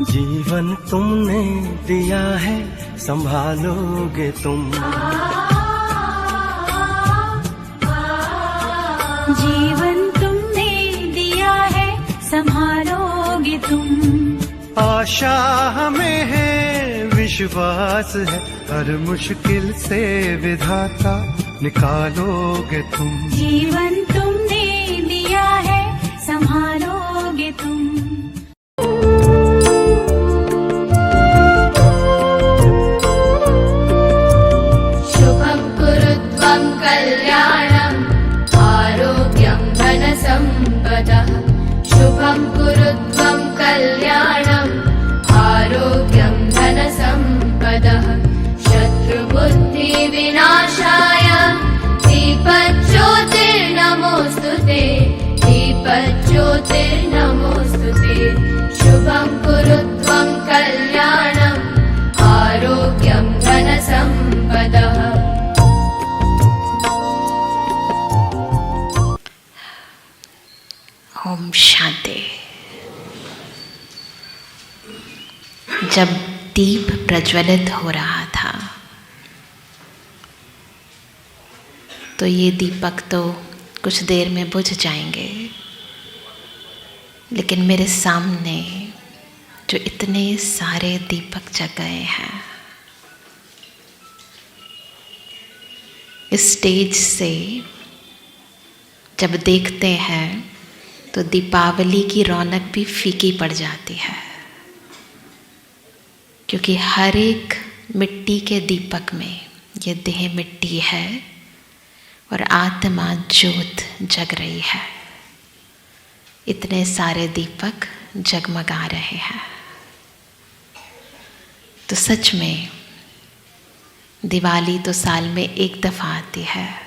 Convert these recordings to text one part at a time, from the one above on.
जीवन तुमने दिया है, संभालोगे तुम। जीवन तुमने दिया है, संभालोगे तुम। आशा हमें है, विश्वास है, हर मुश्किल से विधाता निकालोगे तुम। जीवन तुमने दिया है, संभालोगे तुम। शुभं कुरुत्वं कल्याणं आरोग्यं धनसम्पदः। शुभं कुरुत्वं कल्याणं आरोग्यं धनसम्पदः। शत्रुबुद्धिविनाशाय दीपज्योतिर्नमोऽस्तुते, दीपज्योतिर्नमोऽस्तुते। शुभं कुरुत्वं कल्याणं आरोग्यं धनसम्पदः। ओम शांति। जब दीप प्रज्वलित हो रहा था तो ये दीपक तो कुछ देर में बुझ जाएंगे, लेकिन मेरे सामने जो इतने सारे दीपक जग गए हैं, इस स्टेज से जब देखते हैं तो दीपावली की रौनक भी फीकी पड़ जाती है, क्योंकि हर एक मिट्टी के दीपक में ये देह मिट्टी है और आत्मा ज्योत जग रही है। इतने सारे दीपक जगमगा रहे हैं। तो सच में दिवाली तो साल में एक दफ़ा आती है,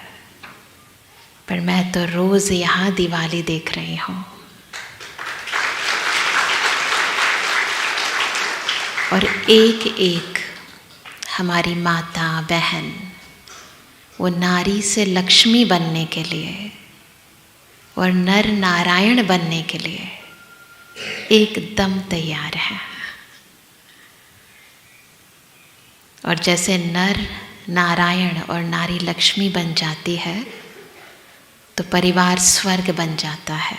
पर मैं तो रोज़ यहाँ दिवाली देख रही हूँ। और एक एक हमारी माता बहन वो नारी से लक्ष्मी बनने के लिए और नर नारायण बनने के लिए एकदम तैयार है। और जैसे नर नारायण और नारी लक्ष्मी बन जाती है तो परिवार स्वर्ग बन जाता है।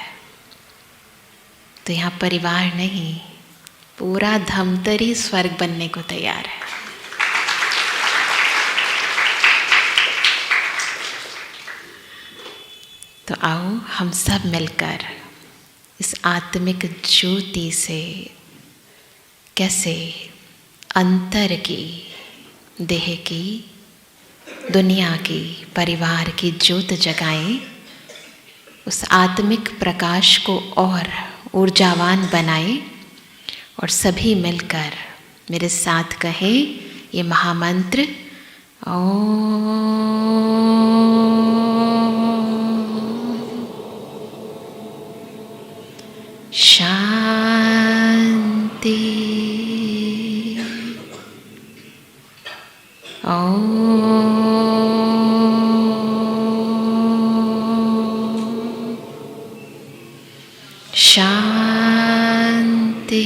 तो यहाँ परिवार नहीं, पूरा धमतरी स्वर्ग बनने को तैयार है। तो आओ हम सब मिलकर इस आत्मिक ज्योति से कैसे अंतर की, देह की, दुनिया की, परिवार की ज्योत जगाएं, उस आत्मिक प्रकाश को और ऊर्जावान बनाएं और सभी मिलकर मेरे साथ कहें ये महामंत्र, शांति, शांति,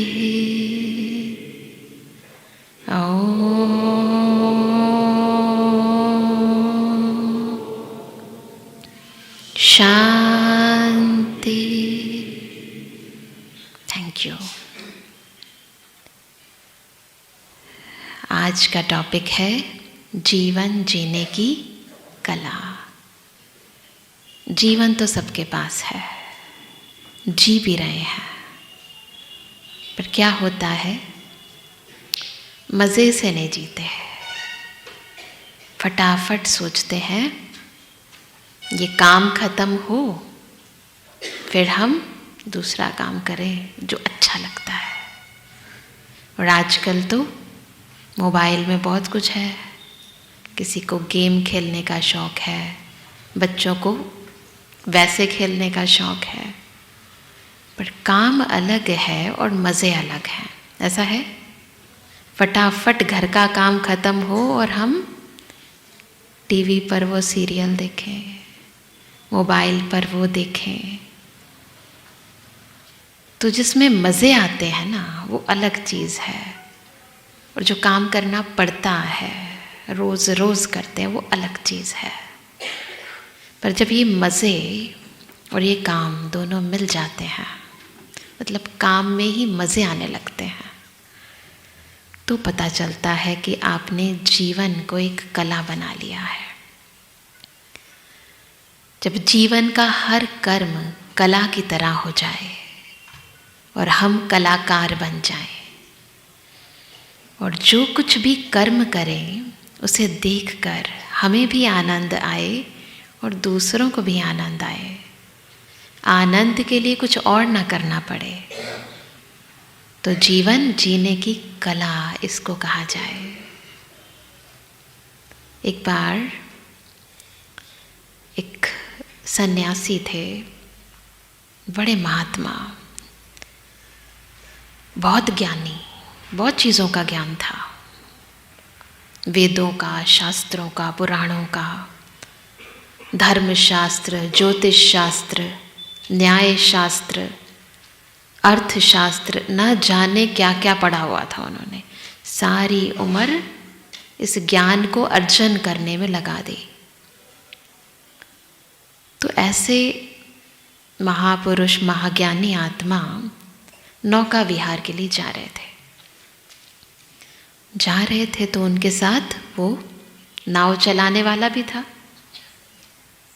शांति। Thank you. आज का टॉपिक है जीवन जीने की कला। जीवन तो सबके पास है, जी भी रहे हैं, पर क्या होता है, मज़े से नहीं जीते, फटाफट सोचते हैं ये काम ख़त्म हो फिर हम दूसरा काम करें जो अच्छा लगता है। और आजकल तो मोबाइल में बहुत कुछ है, किसी को गेम खेलने का शौक़ है, बच्चों को वैसे खेलने का शौक़ है, पर काम अलग है और मज़े अलग हैं। ऐसा है, फटाफट घर का काम ख़त्म हो और हम टीवी पर वो सीरियल देखें, मोबाइल पर वो देखें, तो जिसमें मज़े आते हैं ना वो अलग चीज़ है, और जो काम करना पड़ता है रोज़ रोज़ करते हैं वो अलग चीज़ है। पर जब ये मज़े और ये काम दोनों मिल जाते हैं, मतलब काम में ही मज़े आने लगते हैं, तो पता चलता है कि आपने जीवन को एक कला बना लिया है। जब जीवन का हर कर्म कला की तरह हो जाए और हम कलाकार बन जाएं, और जो कुछ भी कर्म करें उसे देखकर हमें भी आनंद आए और दूसरों को भी आनंद आए, आनंद के लिए कुछ और ना करना पड़े, तो जीवन जीने की कला इसको कहा जाए। एक बार एक सन्यासी थे, बड़े महात्मा, बहुत ज्ञानी, बहुत चीज़ों का ज्ञान था, वेदों का, शास्त्रों का, पुराणों का, धर्मशास्त्र, ज्योतिष शास्त्र, न्याय शास्त्र, अर्थशास्त्र, न जाने क्या क्या पढ़ा हुआ था उन्होंने। सारी उम्र इस ज्ञान को अर्जन करने में लगा दी। तो ऐसे महापुरुष, महाज्ञानी आत्मा नौका विहार के लिए जा रहे थे तो उनके साथ वो नाव चलाने वाला भी था।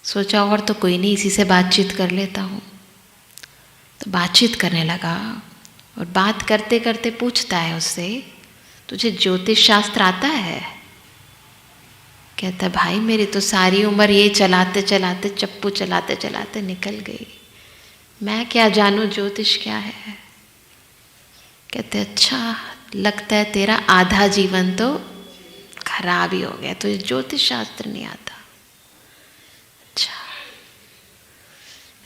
सोचा और तो कोई नहीं, इसी से बातचीत कर लेता हूँ। तो बातचीत करने लगा और बात करते करते पूछता है उससे, तुझे ज्योतिष शास्त्र आता है? कहता, भाई मेरी तो सारी उम्र ये चलाते चलाते, चप्पू चलाते चलाते निकल गई, मैं क्या जानूँ ज्योतिष क्या है। कहते, अच्छा लगता है तेरा आधा जीवन तो खराब ही हो गया, तुझे ज्योतिष शास्त्र नहीं आता। अच्छा,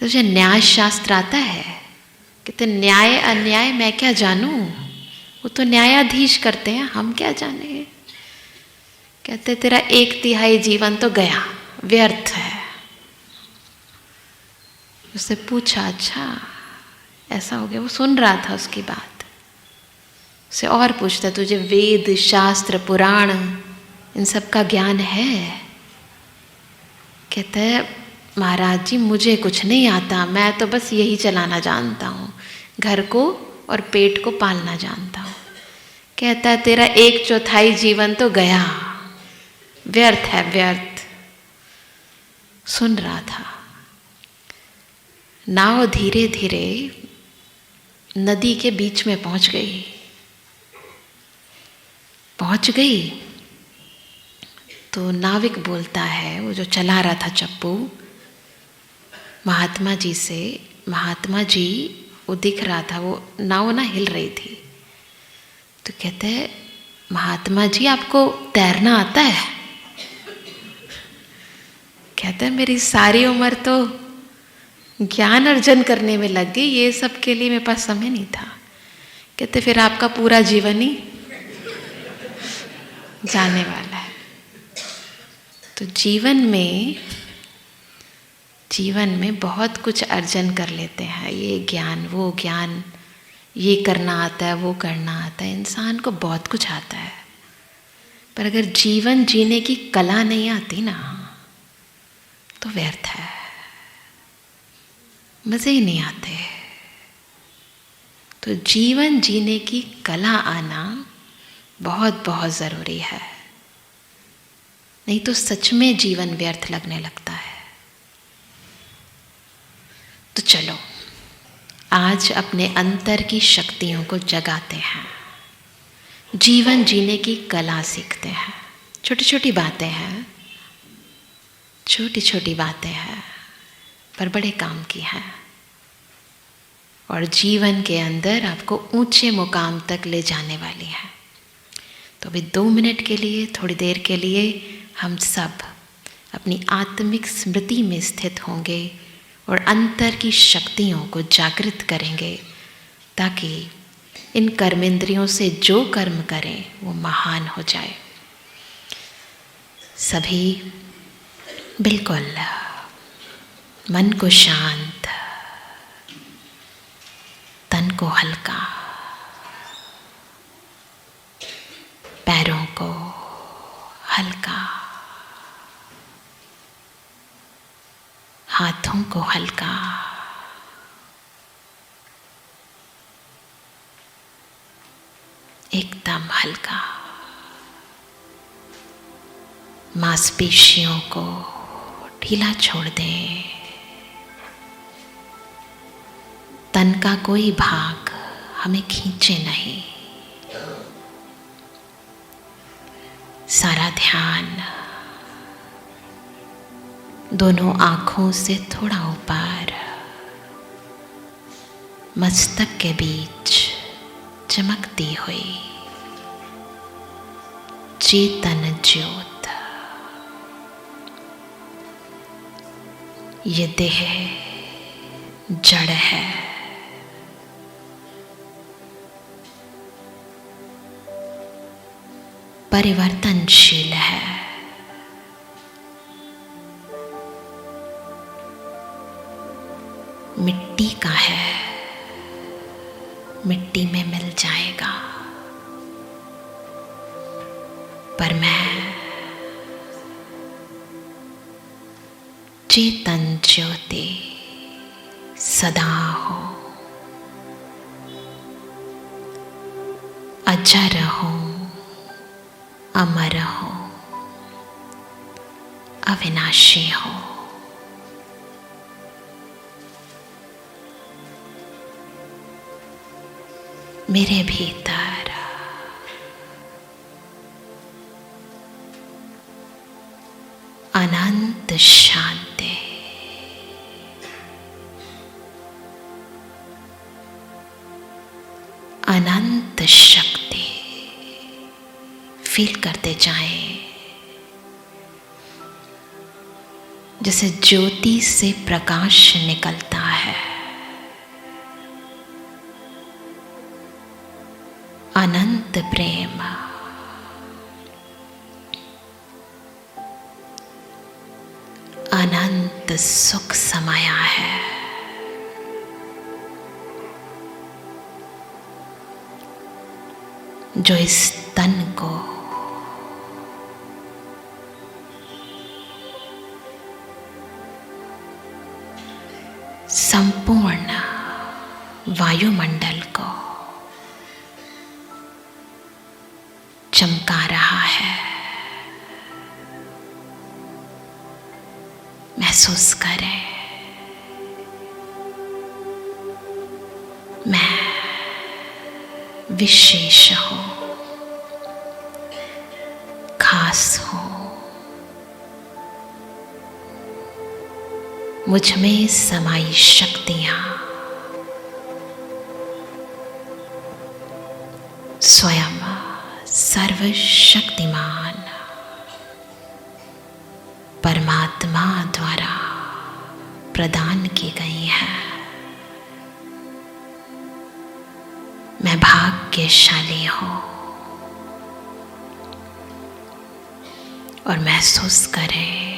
तुझे न्याय शास्त्र आता है? कहते, न्याय अन्याय मैं क्या जानूं, वो तो न्यायाधीश करते हैं, हम क्या जाने। कहते, तेरा 1/3 जीवन तो गया, व्यर्थ है। उससे पूछा, अच्छा ऐसा हो गया? वो सुन रहा था उसकी बात। उसे और पूछता, तुझे वेद, शास्त्र, पुराण इन सब का ज्ञान है? कहता है, महाराज जी मुझे कुछ नहीं आता, मैं तो बस यही चलाना जानता हूँ, घर को और पेट को पालना जानता हूँ। कहता है, तेरा 1/4 जीवन तो गया, व्यर्थ है, व्यर्थ। सुन रहा था। नाव धीरे धीरे नदी के बीच में पहुंच गई तो नाविक बोलता है, वो जो चला रहा था चप्पू, महात्मा जी से, महात्मा जी वो दिख रहा था, वो नाव ना हिल रही थी। तो कहते हैं, महात्मा जी आपको तैरना आता है? कहते हैं, मेरी सारी उम्र तो ज्ञान अर्जन करने में लग गई, ये सब के लिए मेरे पास समय नहीं था। कहते, फिर आपका पूरा जीवन ही जाने वाला है। तो जीवन में बहुत कुछ अर्जन कर लेते हैं, ये ज्ञान, वो ज्ञान, ये करना आता है, वो करना आता है, इंसान को बहुत कुछ आता है। पर अगर जीवन जीने की कला नहीं आती ना, तो व्यर्थ है, मज़े ही नहीं आते। तो जीवन जीने की कला आना बहुत बहुत ज़रूरी है, नहीं तो सच में जीवन व्यर्थ लगने लगता है। तो चलो आज अपने अंतर की शक्तियों को जगाते हैं, जीवन जीने की कला सीखते हैं। छोटी छोटी बातें हैं, छोटी छोटी बातें हैं, पर बड़े काम की हैं, और जीवन के अंदर आपको ऊंचे मुकाम तक ले जाने वाली है। तो अभी 2 मिनट के लिए, थोड़ी देर के लिए हम सब अपनी आत्मिक स्मृति में स्थित होंगे और अंतर की शक्तियों को जागृत करेंगे, ताकि इन कर्मेंद्रियों से जो कर्म करें वो महान हो जाए। सभी बिल्कुल मन को शांत, तन को हल्का, पैरों को हल्का, हाथों को हल्का, एकदम हल्का, मांसपेशियों को ढीला छोड़ दें। तन का कोई भाग हमें खींचे नहीं। सारा ध्यान दोनों आँखों से थोड़ा ऊपर मस्तक के बीच चमकती हुई चेतन ज्योत। ये देह जड़ है, परिवर्तनशील है, मिट्टी का है, मिट्टी में मिल जाएगा। पर मैं चेतन ज्योति सदा हूँ, अजर हूँ, अमर हूँ, अविनाशी हूँ। मेरे भीतर अनंत शांति, अनंत शक्ति फील करते जाएं। जैसे ज्योति से प्रकाश निकलता है, अनंत प्रेम, अनंत सुख समाया है। जो इस तन को संपूर्ण वायुमंडल को चमका रहा है। महसूस करें, मैं विशेष हूँ, खास हूँ। मुझ में समाई शक्तियाँ स्वयं सर्वशक्तिमान परमात्मा द्वारा प्रदान की गई है। मैं भाग्यशाली हूँ। और महसूस करें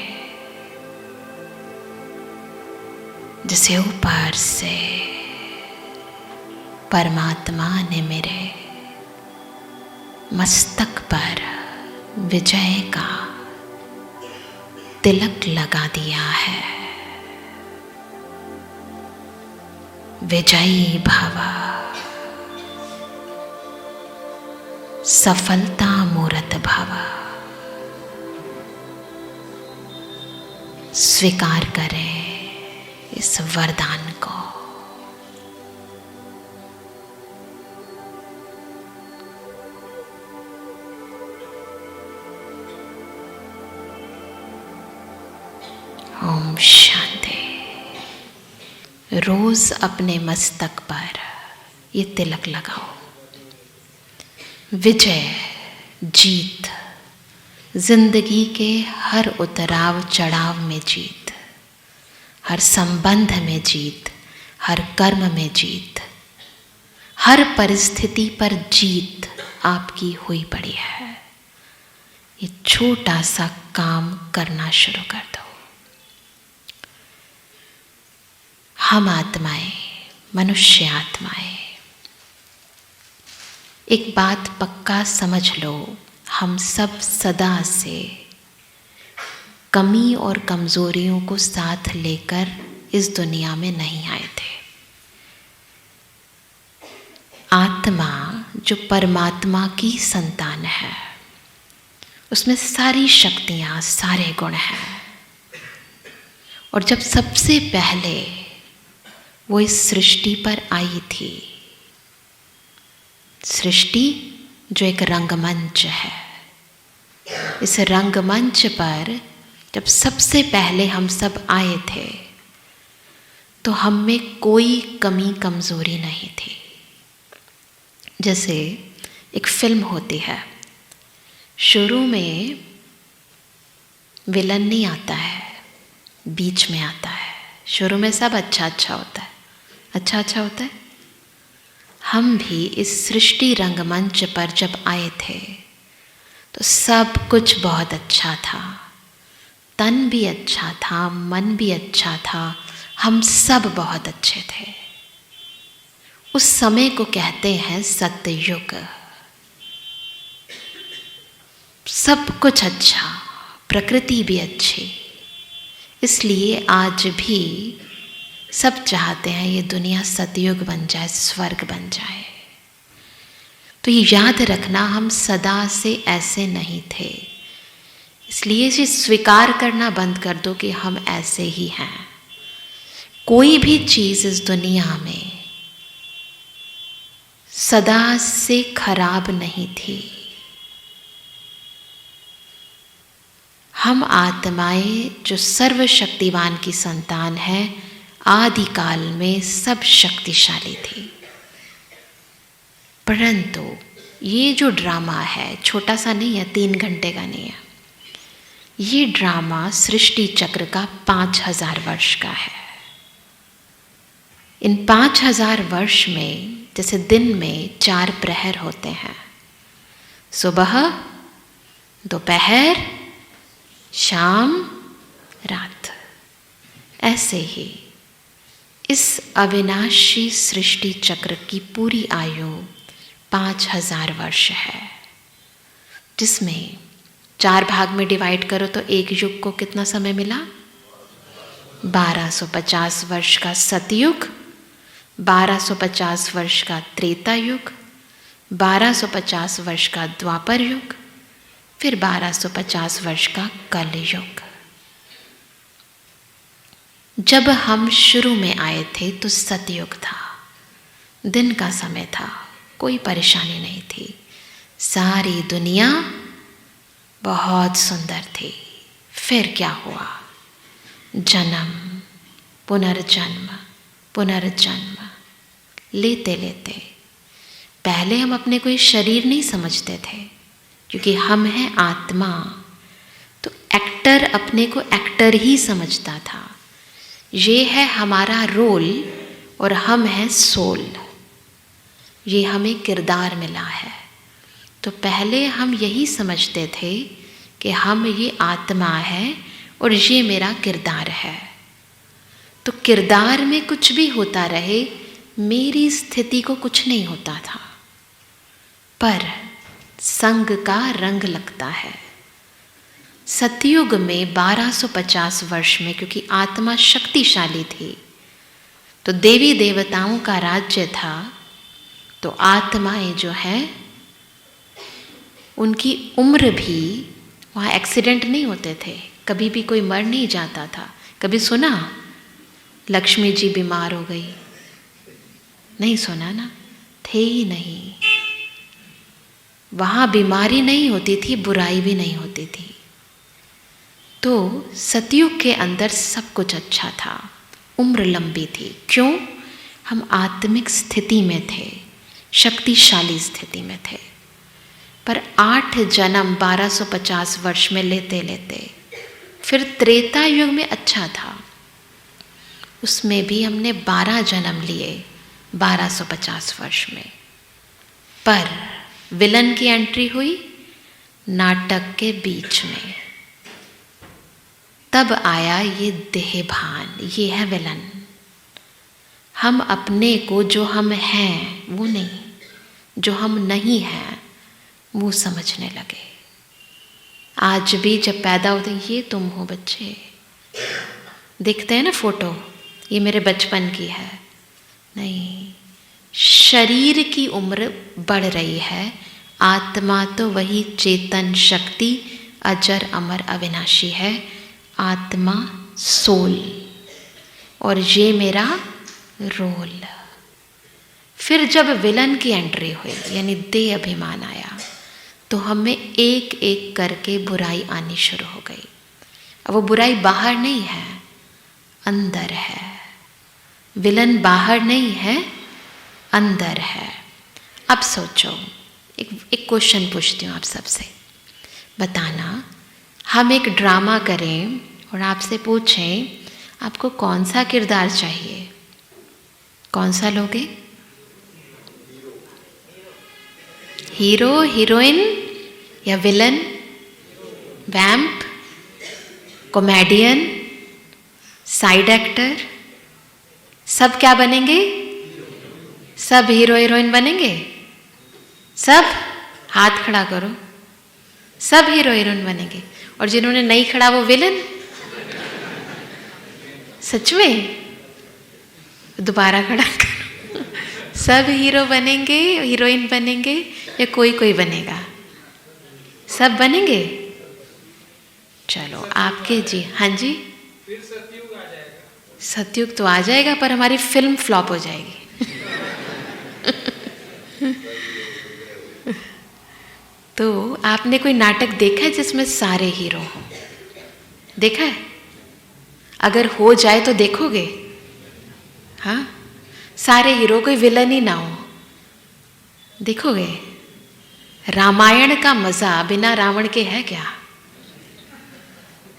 जैसे ऊपर से परमात्मा ने मेरे मस्तक पर विजय का तिलक लगा दिया है। विजयी भव, सफलता मूर्त भव। स्वीकार करें इस वरदान को। ओम शांति। रोज अपने मस्तक पर ये तिलक लगाओ। विजय, जीत, जिंदगी के हर उतराव चढ़ाव में जीत, हर संबंध में जीत, हर कर्म में जीत, हर परिस्थिति पर जीत आपकी हुई पड़ी है। ये छोटा सा काम करना शुरू कर दो। हम आत्माएं, मनुष्य आत्माएं, एक बात पक्का समझ लो, हम सब सदा से कमी और कमजोरियों को साथ लेकर इस दुनिया में नहीं आए थे। आत्मा जो परमात्मा की संतान है, उसमें सारी शक्तियाँ, सारे गुण हैं। और जब सबसे पहले वो इस सृष्टि पर आई थी, सृष्टि जो एक रंगमंच है, इस रंगमंच पर जब सबसे पहले हम सब आए थे तो हम में कोई कमी कमजोरी नहीं थी। जैसे एक फिल्म होती है, शुरू में विलन नहीं आता है, बीच में आता है। शुरू में सब अच्छा अच्छा होता है, अच्छा अच्छा होता है। हम भी इस सृष्टि रंगमंच पर जब आए थे तो सब कुछ बहुत अच्छा था, तन भी अच्छा था, मन भी अच्छा था, हम सब बहुत अच्छे थे। उस समय को कहते हैं सतयुग। सब कुछ अच्छा, प्रकृति भी अच्छी, इसलिए आज भी सब चाहते हैं ये दुनिया सतयुग बन जाए, स्वर्ग बन जाए। तो ये याद रखना, हम सदा से ऐसे नहीं थे, इसलिए इसे स्वीकार करना बंद कर दो कि हम ऐसे ही हैं। कोई भी चीज़ इस दुनिया में सदा से खराब नहीं थी। हम आत्माएं जो सर्वशक्तिवान की संतान है, आदिकाल में सब शक्तिशाली थी। परंतु ये जो ड्रामा है, छोटा सा नहीं है, 3 घंटे का नहीं है। ये ड्रामा सृष्टि चक्र का 5000 वर्ष का है। इन 5000 वर्ष में जैसे दिन में 4 प्रहर होते हैं, सुबह, दोपहर, शाम, रात, ऐसे ही इस अविनाशी सृष्टि चक्र की पूरी आयु 5000 वर्ष है, जिसमें 4 भाग में डिवाइड करो तो एक युग को कितना समय मिला? 1250 वर्ष का सतयुग, 1250 वर्ष का त्रेता युग, 1250 वर्ष का द्वापर युग, फिर 1250 वर्ष का कलयुग। जब हम शुरू में आए थे तो सतयुग था, दिन का समय था, कोई परेशानी नहीं थी, सारी दुनिया बहुत सुंदर थी। फिर क्या हुआ? जन्म, पुनर्जन्म, पुनर्जन्म लेते लेते पहले हम अपने को ये शरीर नहीं समझते थे, क्योंकि हम हैं आत्मा, तो एक्टर अपने को एक्टर ही समझता था। ये है हमारा रोल और हम हैं सोल, ये हमें किरदार मिला है। तो पहले हम यही समझते थे कि हम ये आत्मा है और ये मेरा किरदार है। तो किरदार में कुछ भी होता रहे, मेरी स्थिति को कुछ नहीं होता था। पर संग का रंग लगता है। सतयुग में 1250 वर्ष में, क्योंकि आत्मा शक्तिशाली थी, तो देवी देवताओं का राज्य था, तो आत्माएं जो हैं उनकी उम्र भी, वहाँ एक्सीडेंट नहीं होते थे, कभी भी कोई मर नहीं जाता था। कभी सुना लक्ष्मी जी बीमार हो गई? नहीं सुना ना, थे ही नहीं। वहाँ बीमारी नहीं होती थी, बुराई भी नहीं होती थी। तो सतयुग के अंदर सब कुछ अच्छा था, उम्र लंबी थी। क्यों? हम आत्मिक स्थिति में थे, शक्तिशाली स्थिति में थे। पर 8 जन्म 1250 वर्ष में लेते लेते फिर त्रेता युग में अच्छा था, उसमें भी हमने 12 जन्म लिए 1250 वर्ष में। पर विलन की एंट्री हुई नाटक के बीच में, तब आया ये देहभान, ये है विलन। हम अपने को जो हम हैं वो नहीं, जो हम नहीं हैं वो समझने लगे। आज भी जब पैदा होते हैं, ये तुम हो बच्चे, देखते हैं ना फोटो, ये मेरे बचपन की है, नहीं, शरीर की उम्र बढ़ रही है, आत्मा तो वही चेतन शक्ति अजर अमर अविनाशी है, आत्मा सोल, और ये मेरा रोल। फिर जब विलन की एंट्री हुई यानी देह अभिमान आया, तो हमें एक एक करके बुराई आनी शुरू हो गई। अब वो बुराई बाहर नहीं है, अंदर है। विलन बाहर नहीं है, अंदर है। अब सोचो, एक क्वेश्चन पूछती हूँ आप सबसे, बताना, हम एक ड्रामा करें और आपसे पूछें आपको कौन सा किरदार चाहिए, कौन सा लोगे? हीरो, हीरोइन या विलन, वैम्प, कॉमेडियन, साइड एक्टर, सब क्या बनेंगे? सब हीरो हीरोइन बनेंगे? सब हाथ खड़ा करो, सब हीरो हीरोइन बनेंगे। और जिन्होंने नहीं खड़ा वो विलन? सच में? दोबारा खड़ा करो। सब हीरो बनेंगे, हीरोइन बनेंगे या कोई कोई बनेगा? सब बनेंगे? चलो आपके जी, हाँ जी, फिर सतयुग आ जाएगा। सतयुग तो आ जाएगा पर हमारी फिल्म फ्लॉप हो जाएगी। तो आपने कोई नाटक देखा है जिसमें सारे हीरो हों? देखा है? अगर हो जाए तो देखोगे? हाँ, सारे हीरो, कोई विलन ही ना हो, देखोगे? रामायण का मजा बिना रावण के है क्या?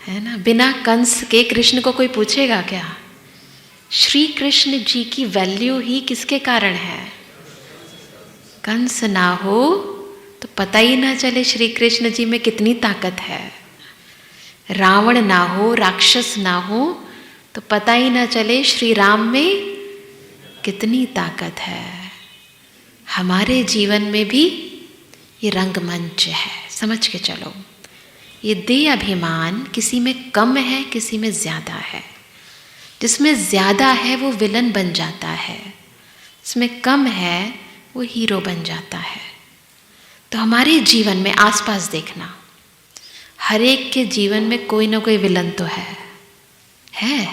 है ना? बिना कंस के कृष्ण को कोई पूछेगा क्या? श्री कृष्ण जी की वैल्यू ही किसके कारण है? कंस ना हो तो पता ही ना चले श्री कृष्ण जी में कितनी ताकत है। रावण ना हो, राक्षस ना हो तो पता ही ना चले श्री राम में कितनी ताकत है। हमारे जीवन में भी ये रंगमंच है, समझ के चलो। ये देह अभिमान किसी में कम है, किसी में ज़्यादा है। जिसमें ज़्यादा है वो विलन बन जाता है, जिसमें कम है वो हीरो बन जाता है। तो हमारे जीवन में आसपास देखना, हर एक के जीवन में कोई ना कोई विलन तो है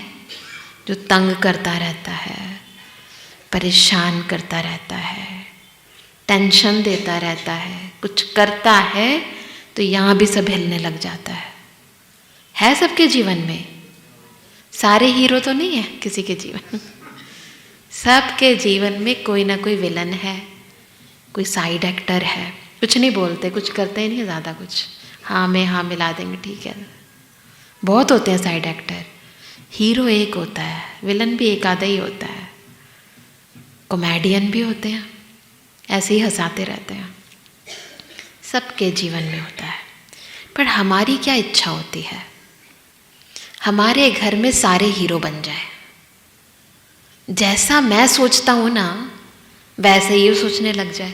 जो तंग करता रहता है, परेशान करता रहता है, टेंशन देता रहता है, कुछ करता है तो यहाँ भी सब हिलने लग जाता है सबके जीवन में। सारे हीरो तो नहीं है किसी के जीवन, सबके जीवन में कोई ना कोई विलन है, कोई साइड एक्टर है। कुछ नहीं बोलते, कुछ करते ही नहीं ज़्यादा, कुछ हाँ में हाँ मिला देंगे, ठीक है। बहुत होते हैं साइड एक्टर, हीरो एक होता है, विलन भी एक आधा ही होता है, कॉमेडियन भी होते हैं, ऐसे ही हंसाते रहते हैं। सबके जीवन में होता है। पर हमारी क्या इच्छा होती है? हमारे घर में सारे हीरो बन जाए। जैसा मैं सोचता हूँ ना वैसे ही वो सोचने लग जाए।